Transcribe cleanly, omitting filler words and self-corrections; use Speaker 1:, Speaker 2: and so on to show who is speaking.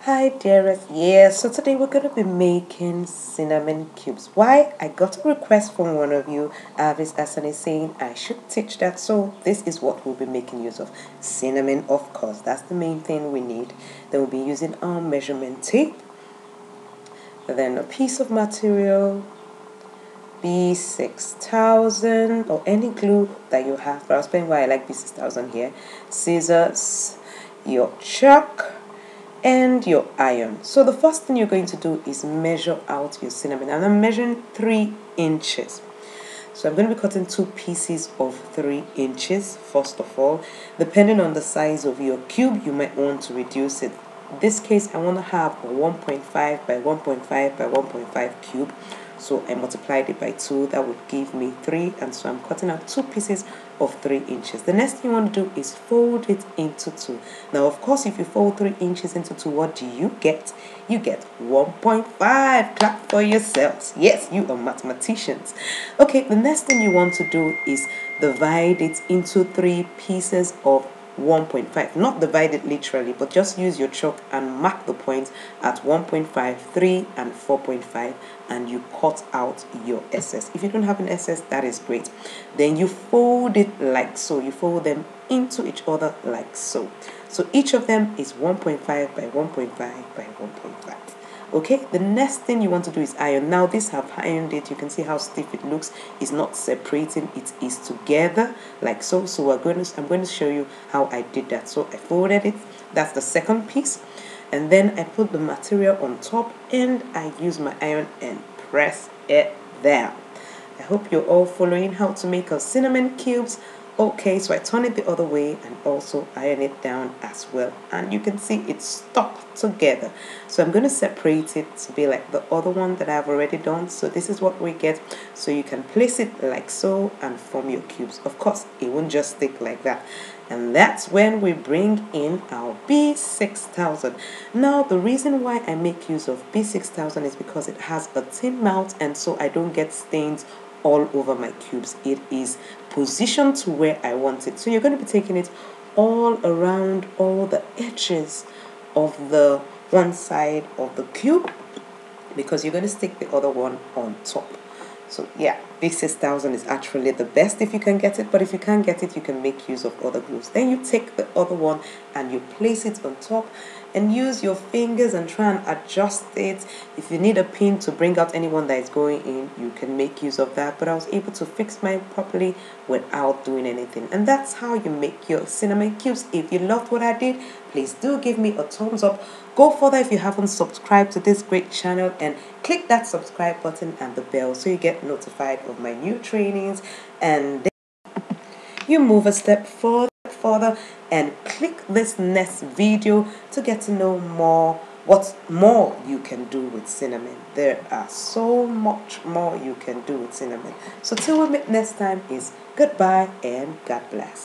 Speaker 1: Hi dearest, yes, so today we're going to be making cinnamon cubes. Why? I got a request from one of you, Avis Asani, saying I should teach that, so this is what we'll be making use of. Cinnamon, of course, that's the main thing we need. Then we'll be using our measurement tape, then a piece of material, B6000 or any glue that you have, but I'll explain why I like B6000 here, scissors, your chalk, and your iron. So the first thing you're going to do is measure out your cinnamon, and I'm measuring 3 inches. So I'm going to be cutting 2 pieces of 3 inches first of all. Depending on the size of your cube, you might want to reduce it. In this case, I want to have a 1.5 by 1.5 by 1.5 cube. So I multiplied it by 2, that would give me 3, and so I'm cutting out 2 pieces of 3 inches. The next thing you want to do is fold it into 2. Now, of course, if you fold 3 inches into 2, what do you get? You get 1.5. Clap for yourselves. Yes, you are mathematicians. Okay, the next thing you want to do is divide it into 3 pieces of 1.5. Not divide it literally, but just use your chalk and mark the points at 1.5, 3, and 4.5, and you cut out your excess. If you don't have an excess, that is great. Then you fold it like so. You fold them into each other like so. So each of them is 1.5 by 1.5 by 1.5. Okay, the next thing you want to do is iron. Now this have ironed it. You can see how stiff it looks. It's not separating, it is together like so. So I'm going to show you how I did that. So I folded it. That's the second piece, and then I put the material on top and I use my iron and press it there. I hope you're all following how to make our cinnamon cubes. Okay, so I turn it the other way and also iron it down as well, and you can see it's stuck together. So I'm going to separate it to be like the other one that I've already done. So this is what we get. So you can place it like so and form your cubes. Of course, it won't just stick like that. And that's when we bring in our B6000. Now, the reason why I make use of B6000 is because it has a thin mouth, and so I don't get stains all over my cubes. It is positioned to where I want it. So you're going to be taking it all around all the edges of the one side of the cube, because you're going to stick the other one on top. So yeah, B6000 is actually the best if you can get it, but if you can't get it, you can make use of other glues. Then you take the other one and you place it on top and use your fingers and try and adjust it. If you need a pin to bring out anyone that is going in, you can make use of that, but I was able to fix mine properly without doing anything. And that's how you make your cinnamon cubes. If you loved what I did, please do give me a thumbs up. Go further if you haven't subscribed to this great channel, and click that subscribe button and the bell so you get notified of my new trainings. And then you move a step further and click this next video to get to know more what more you can do with cinnamon. There are so much more you can do with cinnamon. So till we meet next time is goodbye and God bless.